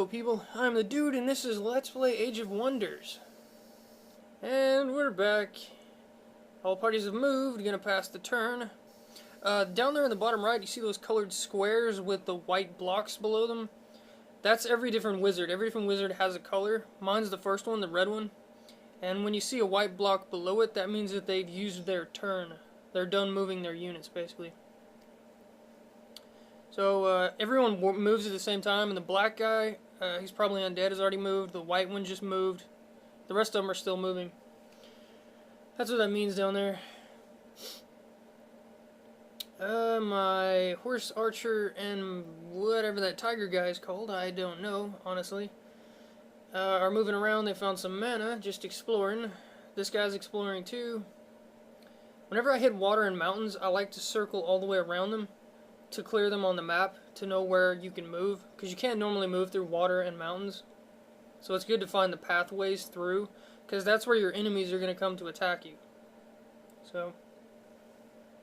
Hello people, I'm the Dude and this is Let's Play Age of Wonders. And we're back. All parties have moved, gonna pass the turn. Down there in the bottom right you see those colored squares with the white blocks below them. That's every different wizard. Every different wizard has a color. Mine's the first one, the red one. And when you see a white block below it, that means that they've used their turn. They're done moving their units, basically. So, everyone moves at the same time, and the black guy, he's probably undead, has already moved. The white one just moved. The rest of them are still moving. That's what that means down there. My horse archer and whatever that tiger guy is called, I don't know, honestly, are moving around. They found some mana, just exploring. This guy's exploring too. Whenever I hit water and mountains, I like to circle all the way around them to clear them on the map, to know where you can move, because you can't normally move through water and mountains. So it's good to find the pathways through, because that's where your enemies are going to come to attack you. So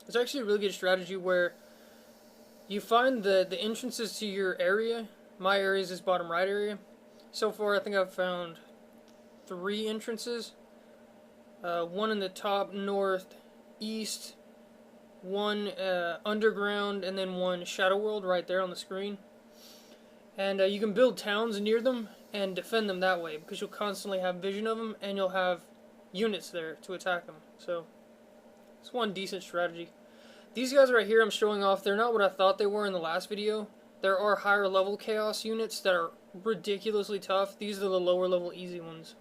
it's actually a really good strategy where you find the entrances to your area. My area is this bottom right area. So far I think I've found 3 entrances. One in the top northeast, one underground, and then one shadow world right there on the screen. And you can build towns near them and defend them that way, because you'll constantly have vision of them and you'll have units there to attack them. So it's one decent strategy. These guys right here I'm showing off, they're not what I thought they were in the last video. There are higher level chaos units that are ridiculously tough. These are the lower level easy ones.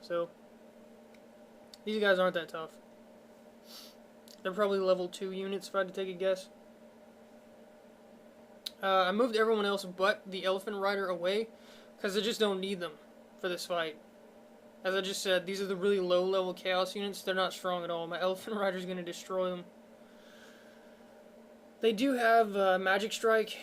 So these guys aren't that tough. They're probably level 2 units if I had to take a guess. I moved everyone else but the elephant rider away, because I just don't need them for this fight. As I just said, these are the really low level chaos units. They're not strong at all. My elephant rider is going to destroy them. They do have magic strike,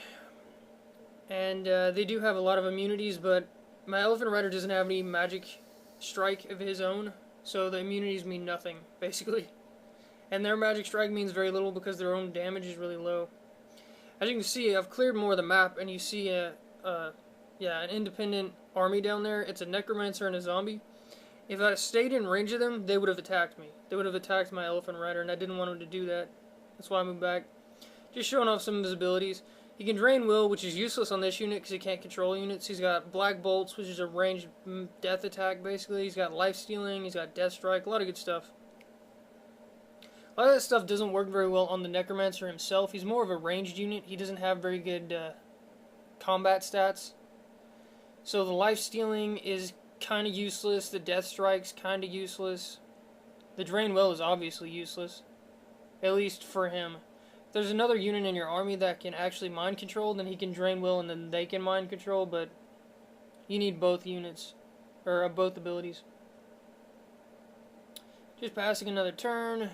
and they do have a lot of immunities, but my elephant rider doesn't have any magic strike of his own, so the immunities mean nothing, basically. And their magic strike means very little because their own damage is really low. As you can see, I've cleared more of the map, and you see an independent army down there. It's a necromancer and a zombie. If I stayed in range of them, they would have attacked me. They would have attacked my elephant rider, and I didn't want them to do that. That's why I moved back. Just showing off some of his abilities. He can drain will, which is useless on this unit because he can't control units. He's got black bolts, which is a ranged death attack, basically. He's got life stealing. He's got death strike. A lot of good stuff. A lot of that stuff doesn't work very well on the necromancer himself. He's more of a ranged unit. He doesn't have very good combat stats. So the life stealing is kind of useless. The death strike's kind of useless. The drain will is obviously useless, at least for him. If there's another unit in your army that can actually mind control, then he can drain will and then they can mind control, but you need both units, or both abilities. Just passing another turn.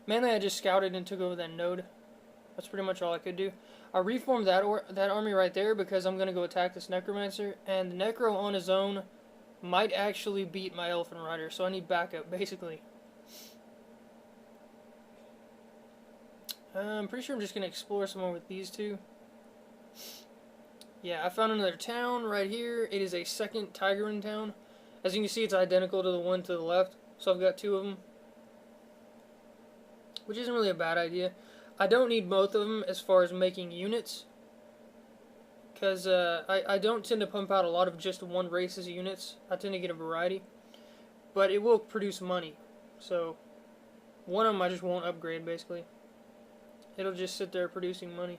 Mainly I just scouted and took over that node. That's pretty much all I could do. I reformed that army right there because I'm going to go attack this necromancer, and the necro on his own might actually beat my elephant rider, so I need backup, basically. I'm pretty sure I'm just going to explore some more with these two. Yeah, I found another town right here. It is a second Tigerin town. As you can see, it's identical to the one to the left, so I've got 2 of them, which isn't really a bad idea. I don't need both of them as far as making units, because I don't tend to pump out a lot of just one race's units. I tend to get a variety, but it will produce money. So one of them I just won't upgrade, basically. It'll just sit there producing money.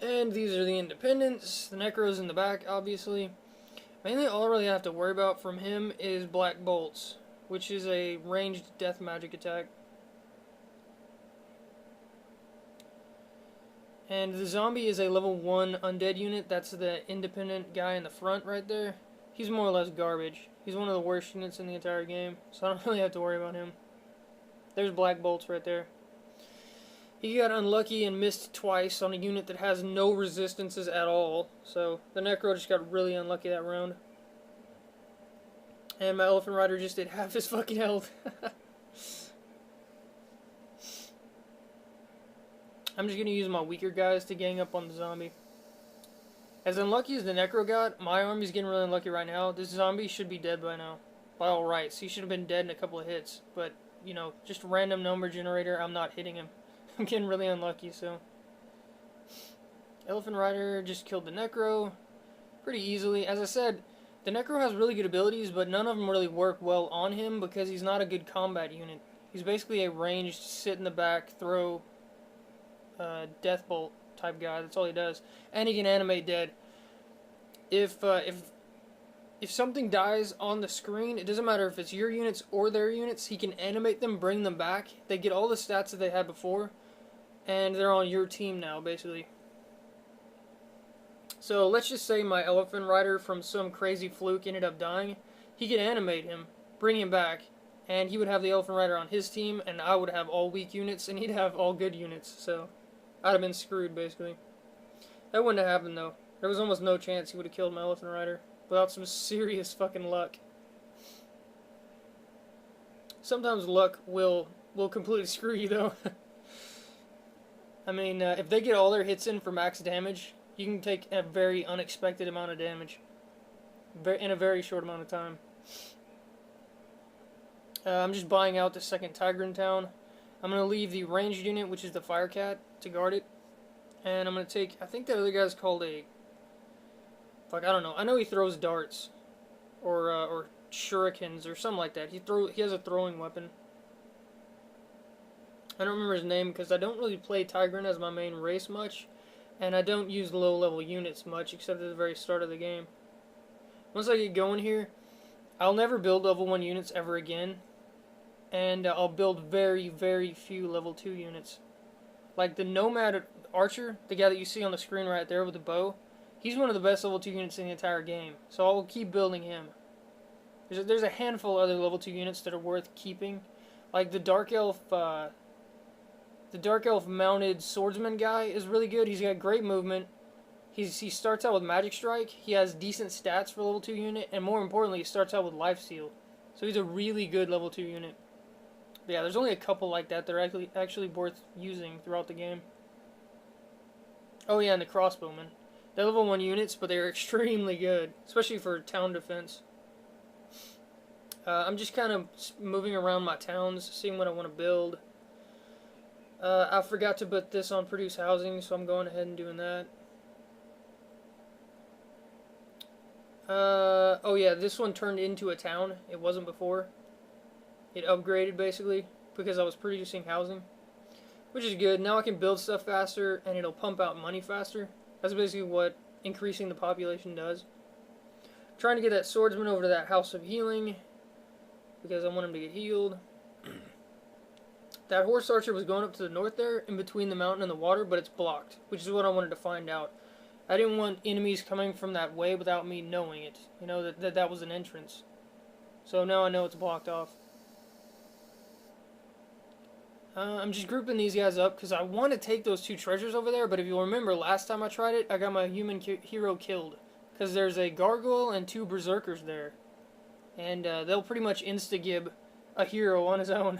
And these are the independents. The necro's in the back, obviously. Mainly all I really have to worry about from him is black bolts, which is a ranged death magic attack. And the zombie is a level 1 undead unit. That's the independent guy in the front right there. He's more or less garbage. He's one of the worst units in the entire game, so I don't really have to worry about him. There's black bolts right there. He got unlucky and missed twice on a unit that has no resistances at all, so the necro just got really unlucky that round. And my elephant rider just did half his fucking health. I'm just going to use my weaker guys to gang up on the zombie. As unlucky as the Necro got, my army's getting really unlucky right now. This zombie should be dead by now. By all rights. He should have been dead in a couple of hits. But, you know, just random number generator, I'm not hitting him. I'm getting really unlucky, so. Elephant Rider just killed the Necro pretty easily. As I said, the Necro has really good abilities, but none of them really work well on him because he's not a good combat unit. He's basically a ranged, sit in the back, throw, death bolt type guy. That's all he does. And he can animate dead. If something dies on the screen, it doesn't matter if it's your units or their units, he can animate them, bring them back. They get all the stats that they had before, and they're on your team now, basically. So let's just say my Elephant Rider from some crazy fluke ended up dying. He could animate him, bring him back, and he would have the Elephant Rider on his team, and I would have all weak units, and he'd have all good units. So I'd have been screwed, basically. That wouldn't have happened, though. There was almost no chance he would have killed my Elephant Rider without some serious fucking luck. Sometimes luck will completely screw you, though. I mean, if they get all their hits in for max damage, you can take a very unexpected amount of damage in a very short amount of time. I'm just buying out the second Tiger in town. I'm going to leave the ranged unit, which is the Firecat, to guard it. And I'm going to take, I think that other guy's called a, fuck, I don't know. I know he throws darts or shurikens or something like that. He has a throwing weapon. I don't remember his name because I don't really play Tigrin as my main race much. And I don't use low-level units much, except at the very start of the game. Once I get going here, I'll never build level 1 units ever again. And I'll build very, very few level 2 units. Like the Nomad Archer, the guy that you see on the screen right there with the bow, he's one of the best level 2 units in the entire game. So I'll keep building him. There's a handful of other level 2 units that are worth keeping. Like the Dark Elf... The Dark Elf mounted swordsman guy is really good. He's got great movement. He starts out with Magic Strike. He has decent stats for level 2 unit. And more importantly, he starts out with Life Steal. So he's a really good level 2 unit. But yeah, there's only a couple like that are actually worth using throughout the game. Oh yeah, and the Crossbowmen. They're level 1 units, but they're extremely good. Especially for town defense. I'm just kind of moving around my towns, seeing what I want to build. I forgot to put this on produce housing, so I'm going ahead and doing that. Oh yeah, this one turned into a town. It wasn't before. It upgraded, basically, because I was producing housing. Which is good. Now I can build stuff faster, and it'll pump out money faster. That's basically what increasing the population does. I'm trying to get that swordsman over to that House of Healing, because I want him to get healed. That horse archer was going up to the north there, in between the mountain and the water, but it's blocked, which is what I wanted to find out. I didn't want enemies coming from that way without me knowing it. You know, that was an entrance. So now I know it's blocked off. I'm just grouping these guys up, because I want to take those 2 treasures over there, but if you'll remember, last time I tried it, I got my human hero killed. Because there's a gargoyle and 2 berserkers there. And they'll pretty much insta-gib a hero on his own.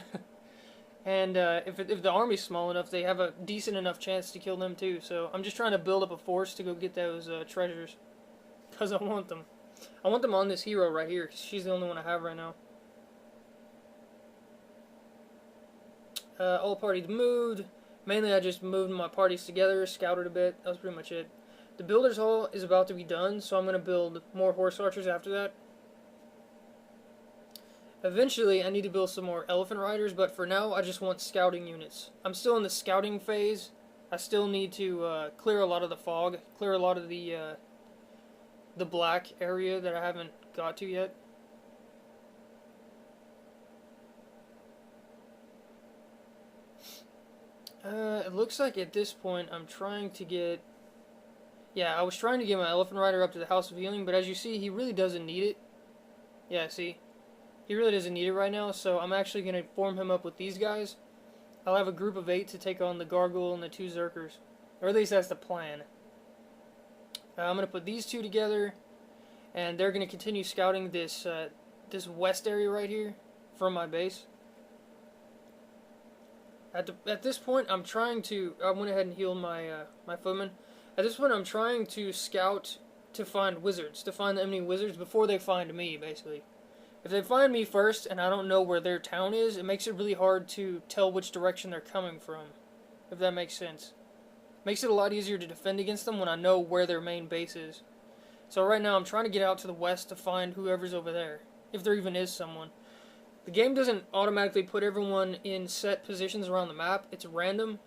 And if the army's small enough, they have a decent enough chance to kill them too. So I'm just trying to build up a force to go get those treasures. Because I want them. I want them on this hero right here. Cause she's the only one I have right now. All parties moved. Mainly I just moved my parties together, scouted a bit. That was pretty much it. The Builder's Hall is about to be done. So I'm going to build more horse archers after that. Eventually, I need to build some more Elephant Riders, but for now, I just want scouting units. I'm still in the scouting phase. I still need to clear a lot of the fog, clear a lot of the black area that I haven't got to yet. It looks like at this point, I'm trying to get... Yeah, I was trying to get my Elephant Rider up to the House of Healing, but as you see, he really doesn't need it. Yeah, see? He really doesn't need it right now, so I'm actually going to form him up with these guys. I'll have a group of 8 to take on the Gargoyle and the 2 Zerkers. Or at least that's the plan. I'm going to put these 2 together, and they're going to continue scouting this this west area right here from my base. At this point, I went ahead and healed my my footman. At this point, I'm trying to scout to find wizards, to find the enemy wizards before they find me, basically. If they find me first and I don't know where their town is, it makes it really hard to tell which direction they're coming from, if that makes sense. Makes it a lot easier to defend against them when I know where their main base is. So right now I'm trying to get out to the west to find whoever's over there, if there even is someone. The game doesn't automatically put everyone in set positions around the map. It's random.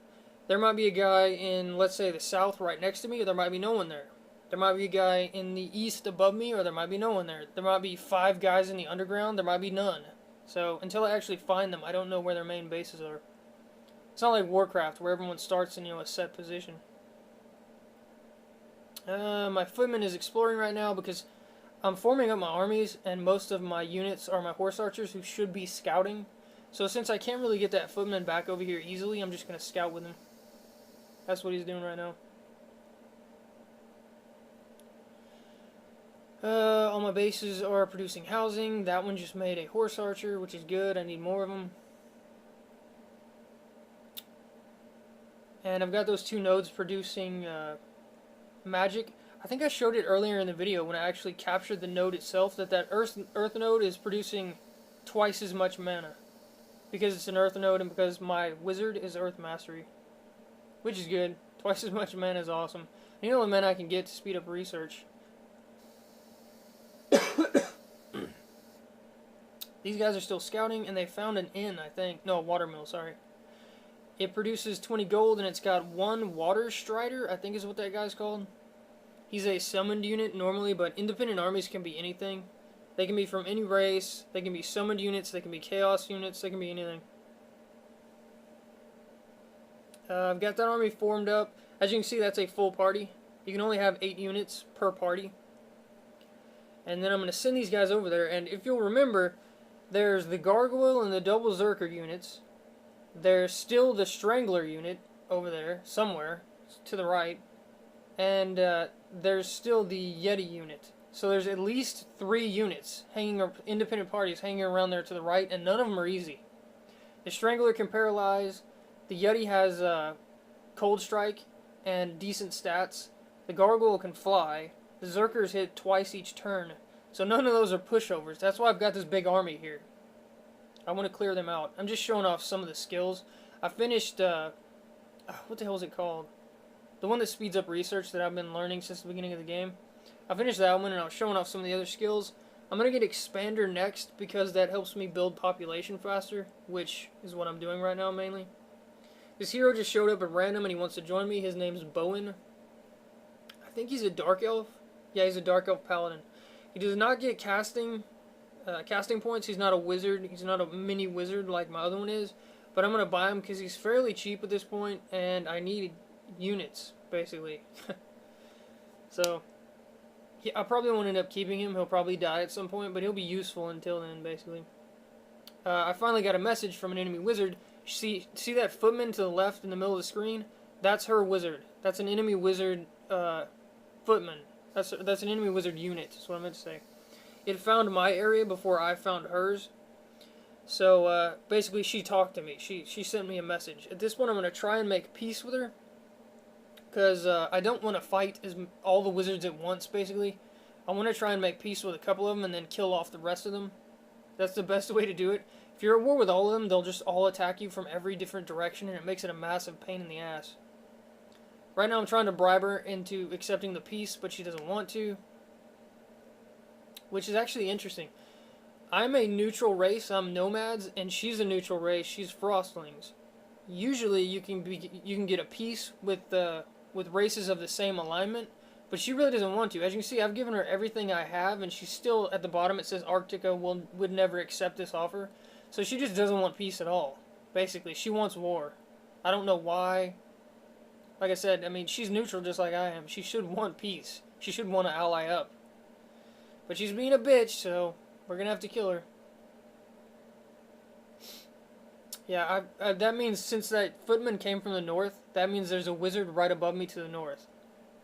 There might be a guy in, let's say, the south right next to me, or there might be no one there. There might be a guy in the east above me, or there might be no one there. There might be 5 guys in the underground, there might be none. So, until I actually find them, I don't know where their main bases are. It's not like Warcraft, where everyone starts in, a set position. My footman is exploring right now because I'm forming up my armies, and most of my units are my horse archers who should be scouting. So since I can't really get that footman back over here easily, I'm just going to scout with him. That's what he's doing right now. All my bases are producing housing. That one just made a horse archer, which is good. I need more of them. And I've got those 2 nodes producing magic. I think I showed it earlier in the video when I actually captured the node itself, that earth node is producing twice as much mana. Because it's an earth node and because my wizard is earth mastery. Which is good. Twice as much mana is awesome. And you know the mana I can get to speed up research. These guys are still scouting, and they found an inn, I think. No, a watermill, sorry. It produces 20 gold, and it's got 1 water strider, I think is what that guy's called. He's a summoned unit normally, but independent armies can be anything. They can be from any race, they can be summoned units, they can be chaos units, they can be anything. I've got that army formed up. As you can see, that's a full party. You can only have 8 units per party. And then I'm going to send these guys over there. And if you'll remember, there's the Gargoyle and the Double Zerker units. There's still the Strangler unit over there, somewhere, to the right. And there's still the Yeti unit. So there's at least 3 units, independent parties, hanging around there to the right, and none of them are easy. The Strangler can paralyze. The Yeti has Cold Strike and decent stats. The Gargoyle can fly. The Zerkers hit twice each turn. So none of those are pushovers. That's why I've got this big army here. I want to clear them out. I'm just showing off some of the skills. I finished, what the hell is it called? The one that speeds up research that I've been learning since the beginning of the game. I finished that one and I was showing off some of the other skills. I'm going to get Expander next because that helps me build population faster, which is what I'm doing right now mainly. This hero just showed up at random and he wants to join me. His name's Bowen. I think he's a Dark Elf. Yeah, he's a Dark Elf Paladin. He does not get casting points. He's not a wizard. He's not a mini wizard like my other one is. But I'm going to buy him because he's fairly cheap at this point, and I need units, basically. So, I probably won't end up keeping him. He'll probably die at some point, but he'll be useful until then, basically. I finally got a message from an enemy wizard. See that footman to the left in the middle of the screen? That's her wizard. That's an enemy wizard footman. That's an enemy wizard unit, is what I meant to say. It found my area before I found hers. So, basically, she talked to me. She sent me a message. At this point, I'm going to try and make peace with her. Because I don't want to fight all the wizards at once, basically. I want to try and make peace with a couple of them and then kill off the rest of them. That's the best way to do it. If you're at war with all of them, they'll just all attack you from every different direction, and it makes it a massive pain in the ass. Right now I'm trying to bribe her into accepting the peace, but she doesn't want to. Which is actually interesting. I'm a neutral race, I'm nomads, and she's a neutral race, she's frostlings. Usually you can get a peace with races of the same alignment, but she really doesn't want to. As you can see, I've given her everything I have, and she's still at the bottom. It says Arctica would never accept this offer. So she just doesn't want peace at all. Basically, she wants war. I don't know why. Like I said, I mean, she's neutral just like I am. She should want peace. She should want to ally up. But she's being a bitch, so we're going to have to kill her. Yeah, that means since that footman came from the north, that means there's a wizard right above me to the north.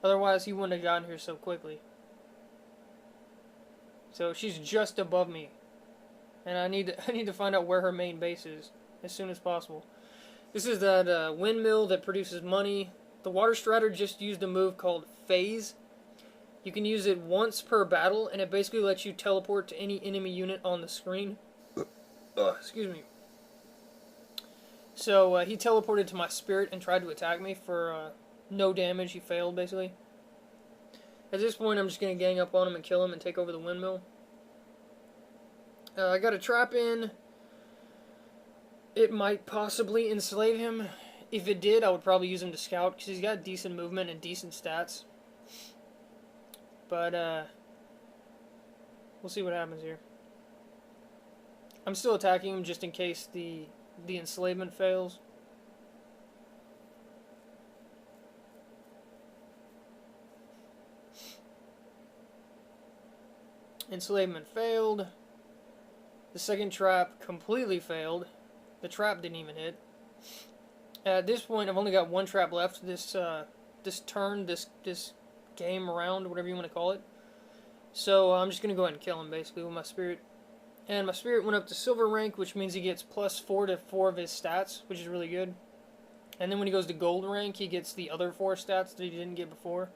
Otherwise, he wouldn't have gotten here so quickly. So she's just above me. And I need to find out where her main base is as soon as possible. This is that windmill that produces money. The Water Strider just used a move called Phase. You can use it once per battle, and it basically lets you teleport to any enemy unit on the screen. Excuse me. So he teleported to my spirit and tried to attack me for no damage. He failed, basically. At this point, I'm just going to gang up on him and kill him and take over the windmill. I got a trap in. It might possibly enslave him. If it did, I would probably use him to scout, because he's got decent movement and decent stats. But, we'll see what happens here. I'm still attacking him just in case the enslavement fails. Enslavement failed. The second trap completely failed. The trap didn't even hit. At this point, I've only got one trap left. This turn, this game round, whatever you want to call it. So I'm just going to go ahead and kill him, basically, with my spirit. And my spirit went up to silver rank, which means he gets +4 to 4 of his stats, which is really good. And then when he goes to gold rank, he gets the other 4 stats that he didn't get before.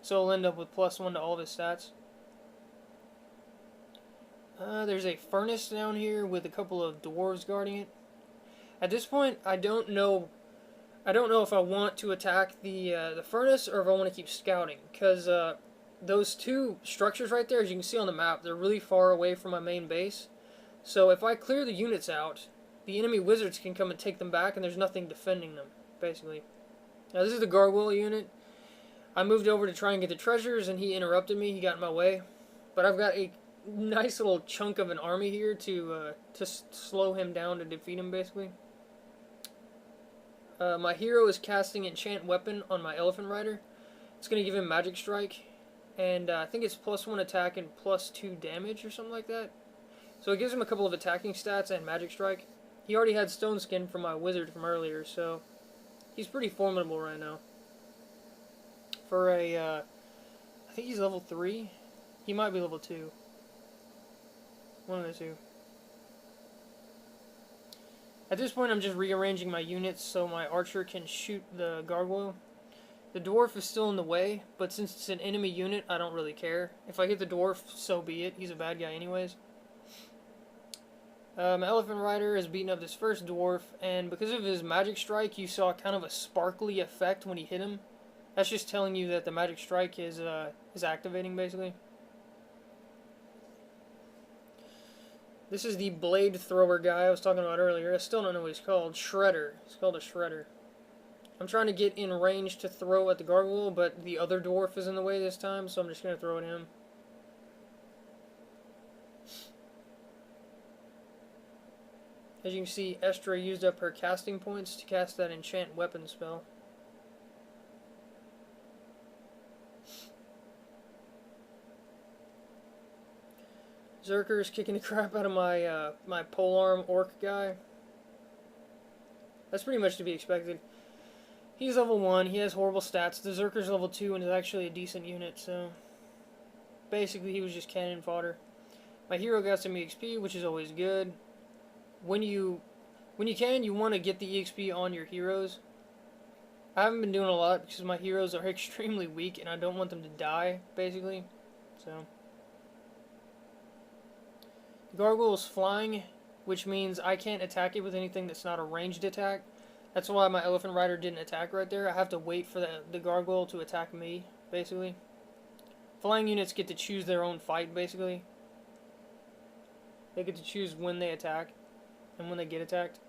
So he'll end up with +1 to all of his stats. There's a furnace down here with a couple of dwarves guarding it. At this point, I don't know if I want to attack the furnace or if I want to keep scouting, because those two structures right there, as you can see on the map, they're really far away from my main base. So if I clear the units out, the enemy wizards can come and take them back, and there's nothing defending them, basically. Now this is the gargoyle unit. I moved over to try and get the treasures, and he interrupted me. He got in my way. But I've got a nice little chunk of an army here to slow him down, to defeat him, basically. My hero is casting Enchant Weapon on my Elephant Rider. It's going to give him Magic Strike. And I think it's +1 attack and +2 damage or something like that. So it gives him a couple of attacking stats and Magic Strike. He already had Stone Skin from my wizard from earlier, so he's pretty formidable right now. For a, I think he's level 3. He might be level 2. One of the two. At this point, I'm just rearranging my units so my archer can shoot the gargoyle. The dwarf is still in the way, but since it's an enemy unit, I don't really care. If I hit the dwarf, so be it. He's a bad guy anyways. My Elephant Rider is beating up this first dwarf, and because of his Magic Strike, you saw kind of a sparkly effect when he hit him. That's just telling you that the Magic Strike is activating, basically. This is the blade thrower guy I was talking about earlier. I still don't know what he's called. Shredder. He's called a Shredder. I'm trying to get in range to throw at the gargoyle, but the other dwarf is in the way this time, so I'm just going to throw at him. As you can see, Estra used up her casting points to cast that enchant weapon spell. Zerker's kicking the crap out of my my polearm orc guy. That's pretty much to be expected. He's level 1, he has horrible stats. The Zerker's level 2 and is actually a decent unit, so basically he was just cannon fodder. My hero got some EXP, which is always good. When you can, you want to get the EXP on your heroes. I haven't been doing a lot because my heroes are extremely weak and I don't want them to die, basically. So the gargoyle is flying, which means I can't attack it with anything that's not a ranged attack. That's why my Elephant Rider didn't attack right there. I have to wait for the gargoyle to attack me, basically. Flying units get to choose their own fight, basically. They get to choose when they attack and when they get attacked.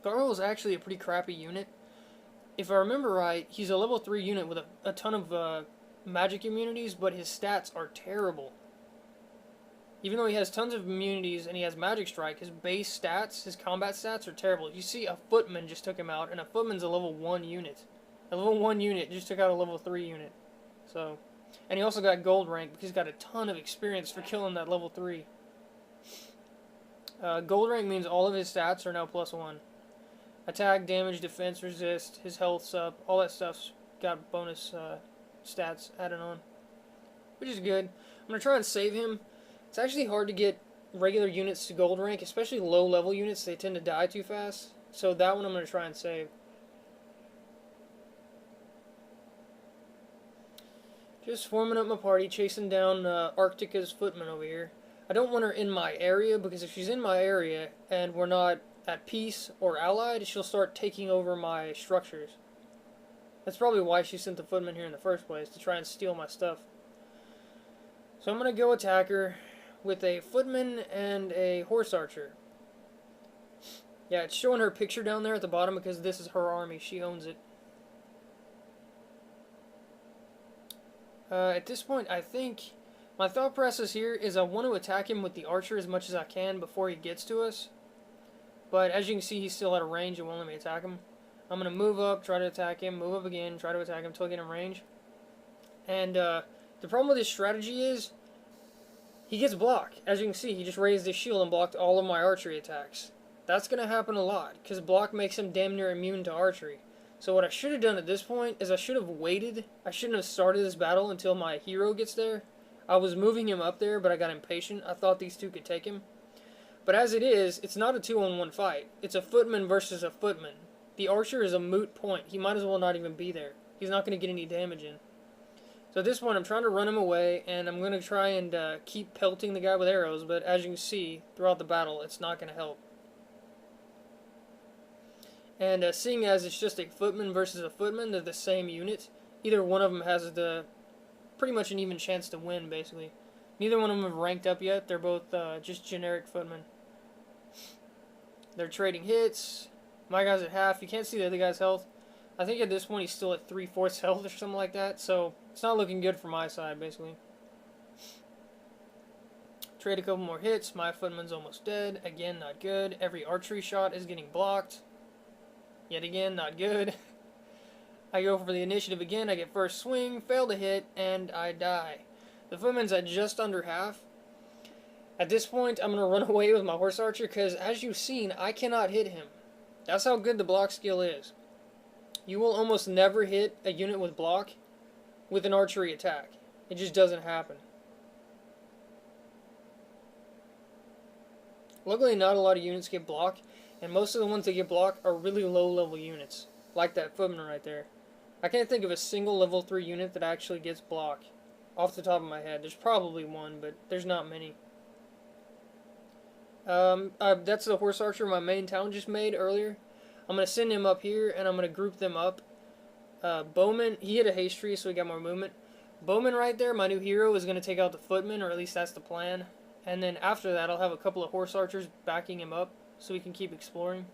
Gargoyle is actually a pretty crappy unit. If I remember right, he's a level 3 unit with a ton of magic immunities, but his stats are terrible. Even though he has tons of immunities and he has Magic Strike, his base stats, his combat stats are terrible. You see a footman just took him out, and a footman's a level 1 unit. A level 1 unit just took out a level 3 unit. So, and he also got gold rank because he's got a ton of experience for killing that level 3. Gold rank means all of his stats are now +1. Attack, damage, defense, resist, his health's up, all that stuff's got bonus stats added on, which is good. I'm going to try and save him. It's actually hard to get regular units to gold rank, especially low level units. They tend to die too fast. So that one I'm going to try and save. Just forming up my party, chasing down Arctica's footman over here. I don't want her in my area, because if she's in my area and we're not at peace or allied, she'll start taking over my structures. That's probably why she sent the footman here in the first place, to try and steal my stuff. So I'm going to go attack her with a footman and a horse archer. Yeah, it's showing her picture down there at the bottom because this is her army. She owns it. At this point, I think my thought process here is I want to attack him with the archer as much as I can before he gets to us. But as you can see, he's still at a range and won't let me attack him. I'm going to move up, try to attack him, move up again, try to attack him until I get in range. And the problem with this strategy is he gets blocked. As you can see, he just raised his shield and blocked all of my archery attacks. That's going to happen a lot, because block makes him damn near immune to archery. So what I should have done at this point is I should have waited. I shouldn't have started this battle until my hero gets there. I was moving him up there, but I got impatient. I thought these two could take him. But as it is, it's not a 2-on-1 fight. It's a footman versus a footman. The archer is a moot point. He might as well not even be there. He's not going to get any damage in. So at this point, I'm trying to run him away, and I'm going to try and keep pelting the guy with arrows, but as you can see, throughout the battle, it's not going to help. And seeing as it's just a footman versus a footman, they're the same unit. Either one of them has pretty much an even chance to win, basically. Neither one of them have ranked up yet. They're both just generic footmen. They're trading hits. My guy's at half. You can't see the other guy's health. I think at this point he's still at 3/4 health or something like that. So it's not looking good for my side, basically. Trade a couple more hits. My footman's almost dead. Again, not good. Every archery shot is getting blocked. Yet again, not good. I go for the initiative again. I get first swing, fail to hit, and I die. The footman's at just under half. At this point, I'm going to run away with my horse archer because, as you've seen, I cannot hit him. That's how good the block skill is. You will almost never hit a unit with block with an archery attack. It just doesn't happen. Luckily, not a lot of units get block, and most of the ones that get block are really low-level units, like that footman right there. I can't think of a single level 3 unit that actually gets block off the top of my head. There's probably one, but there's not many. That's the horse archer my main town just made earlier. I'm going to send him up here, and I'm going to group them up. Bowman, he hit a haste tree, so he got more movement. Bowman right there, my new hero, is going to take out the footman, or at least that's the plan. And then after that, I'll have a couple of horse archers backing him up, so we can keep exploring.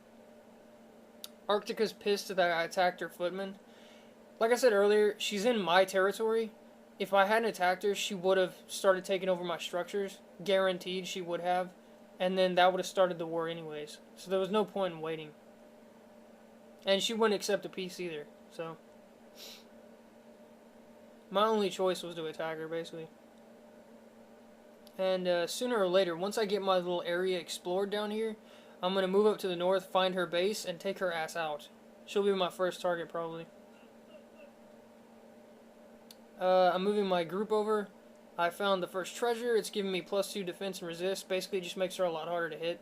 Arctica's pissed that I attacked her footman. Like I said earlier, she's in my territory. If I hadn't attacked her, she would have started taking over my structures. Guaranteed she would have. And then that would have started the war anyways. So there was no point in waiting. And she wouldn't accept a peace either. So my only choice was to attack her, basically. And sooner or later, once I get my little area explored down here, I'm going to move up to the north, find her base, and take her ass out. She'll be my first target, probably. I'm moving my group over. I found the first treasure. It's giving me +2 defense and resist. Basically, it just makes her a lot harder to hit.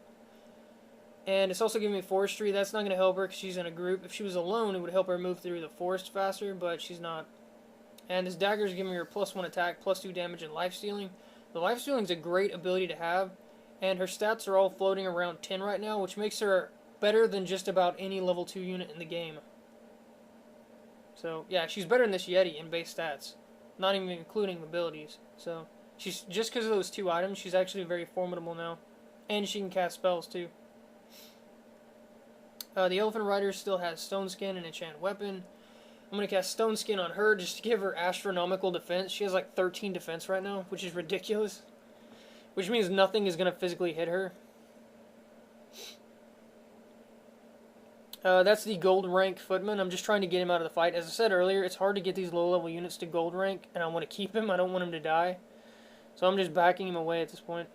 And it's also giving me forestry. That's not going to help her because she's in a group. If she was alone, it would help her move through the forest faster, but she's not. And this dagger is giving her +1 attack, +2 damage, and life stealing. The life stealing is a great ability to have, and her stats are all floating around 10 right now, which makes her better than just about any level 2 unit in the game. So, yeah, she's better than this Yeti in base stats, not even including abilities. So, she's just because of those 2 items, she's actually very formidable now. And she can cast spells, too. The Elephant Rider still has Stone Skin and Enchant Weapon. I'm going to cast Stone Skin on her just to give her astronomical defense. She has like 13 defense right now, which is ridiculous. Which means nothing is going to physically hit her. That's the gold rank footman. I'm just trying to get him out of the fight. As I said earlier, it's hard to get these low level units to gold rank, and I want to keep him. I don't want him to die. So I'm just backing him away at this point.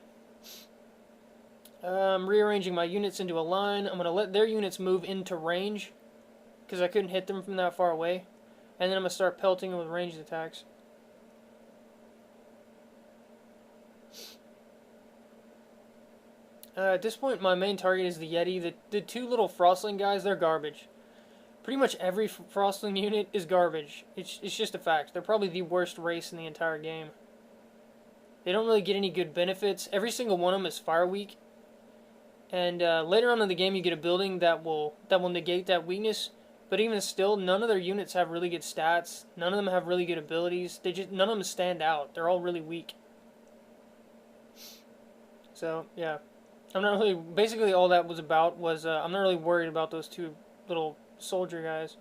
I'm rearranging my units into a line. I'm going to let their units move into range, because I couldn't hit them from that far away. And then I'm going to start pelting them with ranged attacks. At this point, my main target is the Yeti. The two little Frostling guys, they're garbage. Pretty much every Frostling unit is garbage. It's just a fact. They're probably the worst race in the entire game. They don't really get any good benefits. Every single one of them is fire weak. And later on in the game, you get a building that will negate that weakness. But even still, none of their units have really good stats. None of them have really good abilities. None of them stand out. They're all really weak. So yeah, I'm not really. Basically, all that was about was I'm not really worried about those two little soldier guys.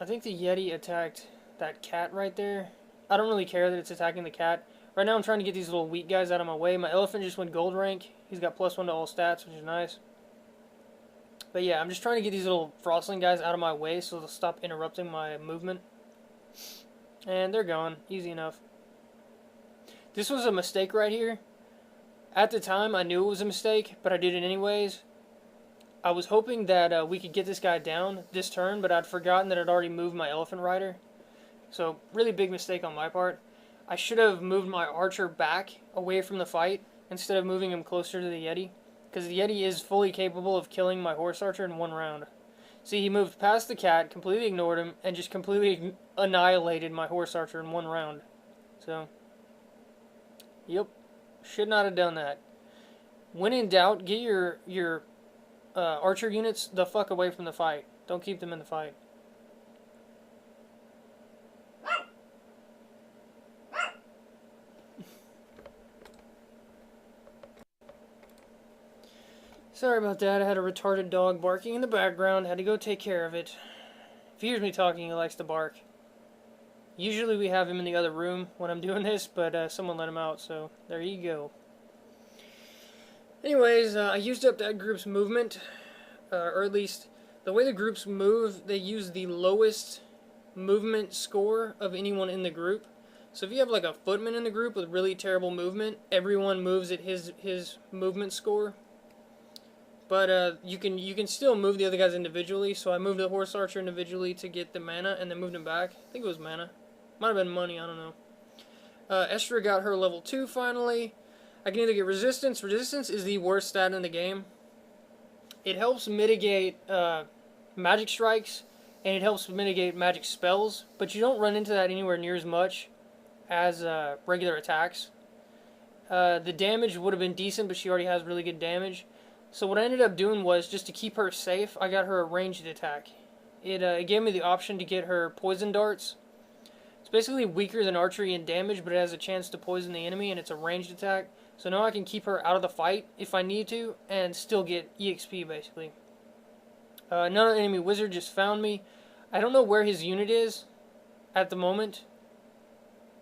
I think the Yeti attacked that cat right there. I don't really care that it's attacking the cat. Right now I'm trying to get these little weak guys out of my way. My elephant just went gold rank. He's got +1 to all stats, which is nice. But yeah, I'm just trying to get these little Frostling guys out of my way so they'll stop interrupting my movement. And they're gone. Easy enough. This was a mistake right here. At the time, I knew it was a mistake, but I did it anyways. I was hoping that we could get this guy down this turn, but I'd forgotten that I'd already moved my elephant rider. So, really big mistake on my part. I should have moved my archer back away from the fight instead of moving him closer to the Yeti, because the Yeti is fully capable of killing my horse archer in 1 round. See, he moved past the cat, completely ignored him, and just completely annihilated my horse archer in 1 round. So, yep, should not have done that. When in doubt, get your archer units the fuck away from the fight. Don't keep them in the fight. Sorry about that, I had a retarded dog barking in the background, had to go take care of it. If he hears me talking, he likes to bark. Usually we have him in the other room when I'm doing this, but someone let him out, so there you go. Anyways, I used up that group's movement, or at least the way the groups move, they use the lowest movement score of anyone in the group. So if you have like a footman in the group with really terrible movement, everyone moves at his movement score. But you can still move the other guys individually. So I moved the horse archer individually to get the mana, and then moved him back. I think it was mana. Might have been money, I don't know. Estra got her level 2 finally. I can either get resistance. Resistance is the worst stat in the game. It helps mitigate magic strikes, and it helps mitigate magic spells, but you don't run into that anywhere near as much as regular attacks. The damage would have been decent, but she already has really good damage. So what I ended up doing was, just to keep her safe, I got her a ranged attack. It gave me the option to get her poison darts. It's basically weaker than archery in damage, but it has a chance to poison the enemy, and it's a ranged attack. So now I can keep her out of the fight if I need to, and still get EXP, basically. Another enemy wizard just found me. I don't know where his unit is at the moment,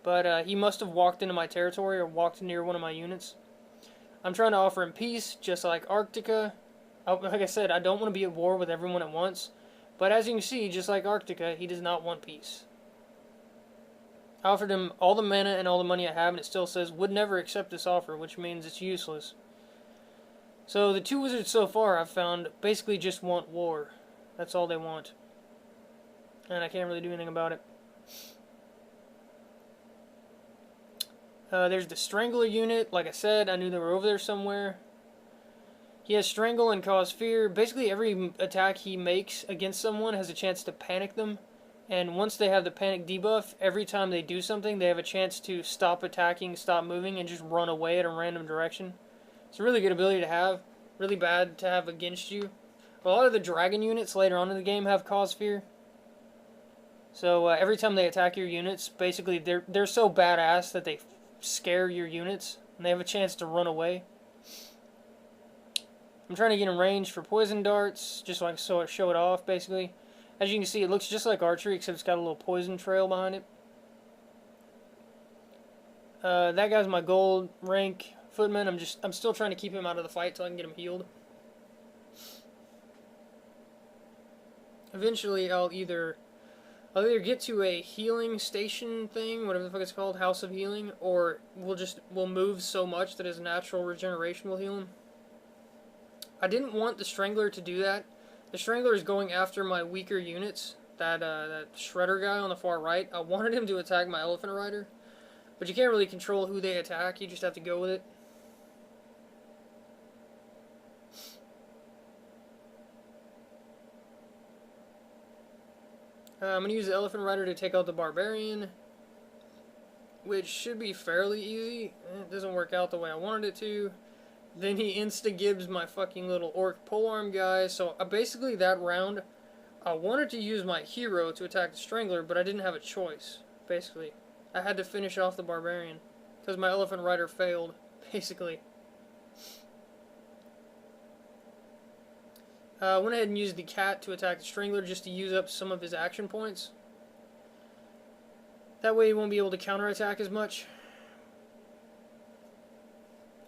but he must have walked into my territory or walked near one of my units. I'm trying to offer him peace, just like Arctica. Like I said, I don't want to be at war with everyone at once, but as you can see, just like Arctica, he does not want peace. I offered him all the mana and all the money I have, and it still says, would never accept this offer, which means it's useless. So the 2 wizards so far I've found basically just want war. That's all they want. And I can't really do anything about it. There's the Strangler unit. Like I said, I knew they were over there somewhere. He has Strangle and Cause Fear. Basically every attack he makes against someone has a chance to panic them. And once they have the panic debuff, every time they do something, they have a chance to stop attacking, stop moving, and just run away at a random direction. It's a really good ability to have. Really bad to have against you. A lot of the dragon units later on in the game have Cause Fear. So every time they attack your units, basically they're so badass that they scare your units, and they have a chance to run away. I'm trying to get in range for poison darts, just so I can show it off, basically. As you can see, it looks just like archery, except it's got a little poison trail behind it. That guy's my gold rank footman. I'm still trying to keep him out of the fight till I can get him healed. Eventually, I'll either get to a healing station thing, whatever the fuck it's called, House of Healing, or we'll move so much that his natural regeneration will heal him. I didn't want the Strangler to do that. The Strangler is going after my weaker units, that shredder guy on the far right. I wanted him to attack my elephant rider, but you can't really control who they attack. You just have to go with it. I'm going to use the elephant rider to take out the barbarian, which should be fairly easy. It doesn't work out the way I wanted it to. Then he insta-gibs my fucking little orc polearm guy. So basically that round, I wanted to use my hero to attack the strangler, but I didn't have a choice, basically. I had to finish off the barbarian, because my elephant rider failed, basically. Went ahead and used the cat to attack the strangler just to use up some of his action points. That way he won't be able to counterattack as much.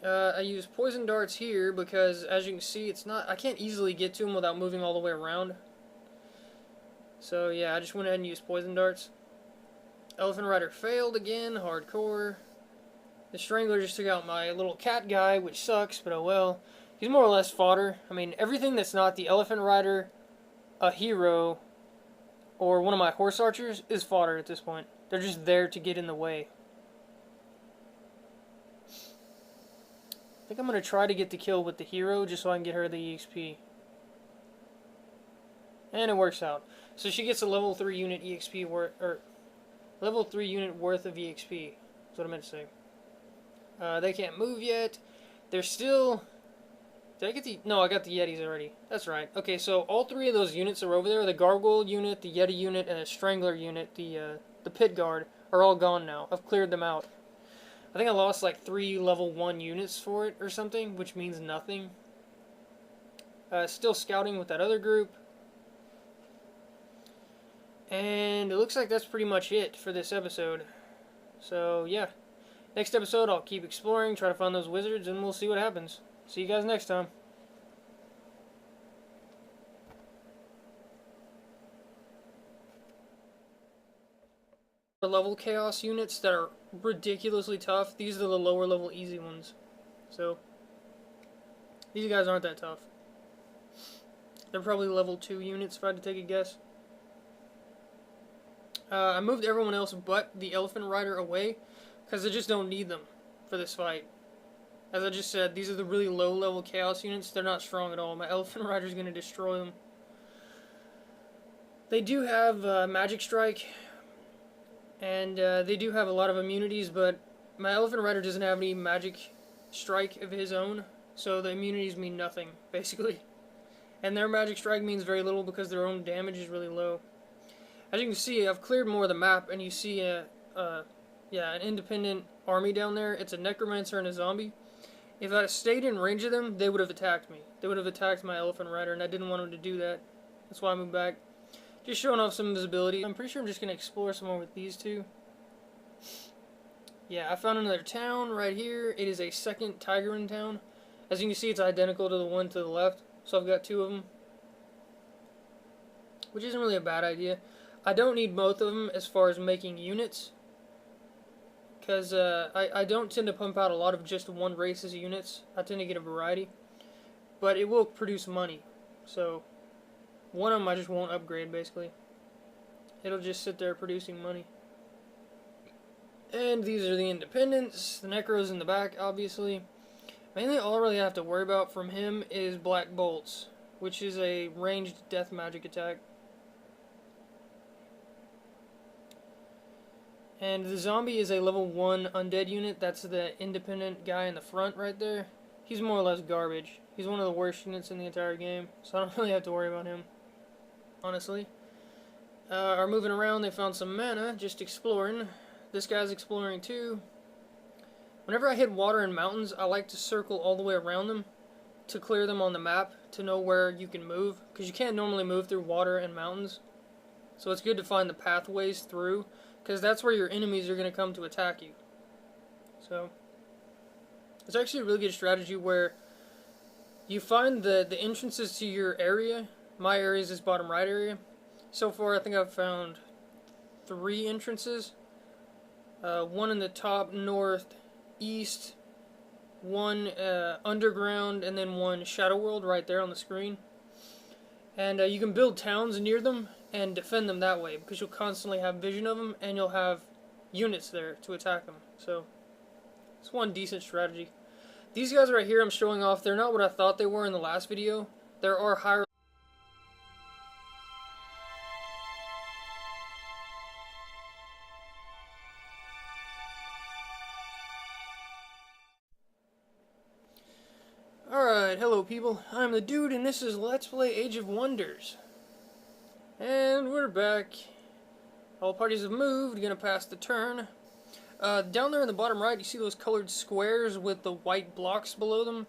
I use poison darts here because, as you can see, I can't easily get to him without moving all the way around. So yeah, I just went ahead and used poison darts. Elephant rider failed again, hardcore. The strangler just took out my little cat guy, which sucks, but oh well. He's more or less fodder. I mean, everything that's not the elephant rider, a hero, or one of my horse archers is fodder at this point. They're just there to get in the way. I think I'm going to try to get the kill with the hero just so I can get her the EXP. And it works out. So she gets a level 3 unit EXP worth, or level 3 unit worth of EXP. That's what I meant to say. They can't move yet. They're still... Did I get the... No, I got the Yetis already. That's right. Okay, so all 3 of those units are over there. The Gargoyle unit, the Yeti unit, and the Strangler unit, the Pit Guard, are all gone now. I've cleared them out. I think I lost like 3 level 1 units for it or something, which means nothing. Still scouting with that other group. And it looks like that's pretty much it for this episode. So, yeah. Next episode, I'll keep exploring, try to find those wizards, and we'll see what happens. See you guys next time. The level chaos units that are ridiculously tough, these are the lower level easy ones. So, these guys aren't that tough. They're probably level 2 units if I had to take a guess. I moved everyone else but the elephant rider away because I just don't need them for this fight. As I just said, these are the really low level chaos units. They're not strong at all. My elephant rider is going to destroy them. They do have magic strike, and they do have a lot of immunities, but my elephant rider doesn't have any magic strike of his own, so the immunities mean nothing, basically. And their magic strike means very little because their own damage is really low. As you can see, I've cleared more of the map, and you see an independent army down there. It's a necromancer and a zombie. If I had stayed in range of them, they would have attacked me. They would have attacked my elephant rider, and I didn't want them to do that. That's why I moved back. Just showing off some visibility. I'm pretty sure I'm just going to explore some more with these two. Yeah, I found another town right here. It is a second Tigerin town. As you can see, it's identical to the one to the left. So I've got 2 of them. Which isn't really a bad idea. I don't need both of them as far as making units. Because I don't tend to pump out a lot of just one race's units. I tend to get a variety. But it will produce money. So, one of them I just won't upgrade, basically. It'll just sit there producing money. And these are the independents. The Necro's in the back, obviously. Mainly all I really have to worry about from him is Black Bolts, which is a ranged death magic attack. And the zombie is a level 1 undead unit. That's the independent guy in the front right there. He's more or less garbage. He's one of the worst units in the entire game, so I don't really have to worry about him, honestly. Are moving around. They found some mana, just exploring. This guy's exploring too. Whenever I hit water and mountains, I like to circle all the way around them to clear them on the map to know where you can move, because you can't normally move through water and mountains. So it's good to find the pathways through, because that's where your enemies are going to come to attack you. So, it's actually a really good strategy where you find the entrances to your area. My area is this bottom right area. So far, I think I've found 3 entrances. One in the top northeast, one underground, and then one Shadow World right there on the screen. And you can build towns near them, and defend them that way, because you'll constantly have vision of them and you'll have units there to attack them. So it's one decent strategy. These guys right here I'm showing off, they're not what I thought they were in the last video. There are higher. Alright, hello people, I'm the dude and this is Let's Play Age of Wonders. And we're back. All parties have moved, gonna pass the turn. Down there in the bottom right, you see those colored squares with the white blocks below them?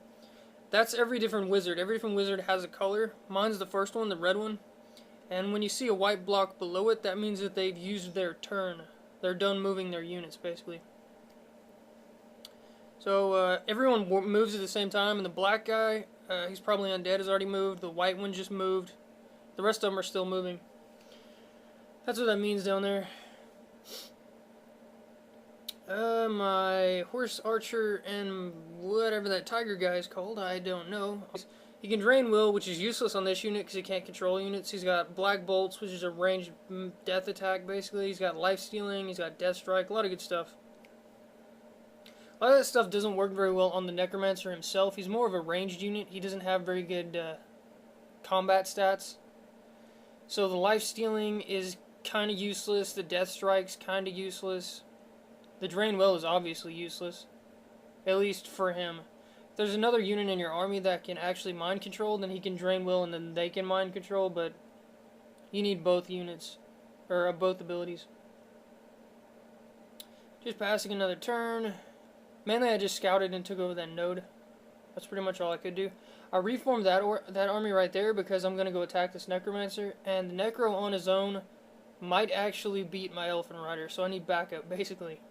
That's every different wizard. Every different wizard has a color. Mine's the first one, the red one. And when you see a white block below it, that means that they've used their turn. They're done moving their units, basically. So, everyone moves at the same time, and the black guy, he's probably undead, has already moved. The white one just moved. The rest of them are still moving. That's what that means down there. My horse archer and whatever that tiger guy is called, I don't know. He can drain will, which is useless on this unit because he can't control units. He's got black bolts, which is a ranged death attack, basically. He's got life stealing, he's got death strike, a lot of good stuff. A lot of that stuff doesn't work very well on the necromancer himself. He's more of a ranged unit. He doesn't have very good combat stats. So the life stealing is kind of useless. The death strike's kind of useless. The drain will is obviously useless, at least for him. If there's another unit in your army that can actually mind control, then he can drain will and then they can mind control, but you need both units, or both abilities. Just passing another turn. Mainly I just scouted and took over that node. That's pretty much all I could do. I reformed that army right there because I'm going to go attack this necromancer, and the necro on his own might actually beat my elephant rider, so I need backup, basically.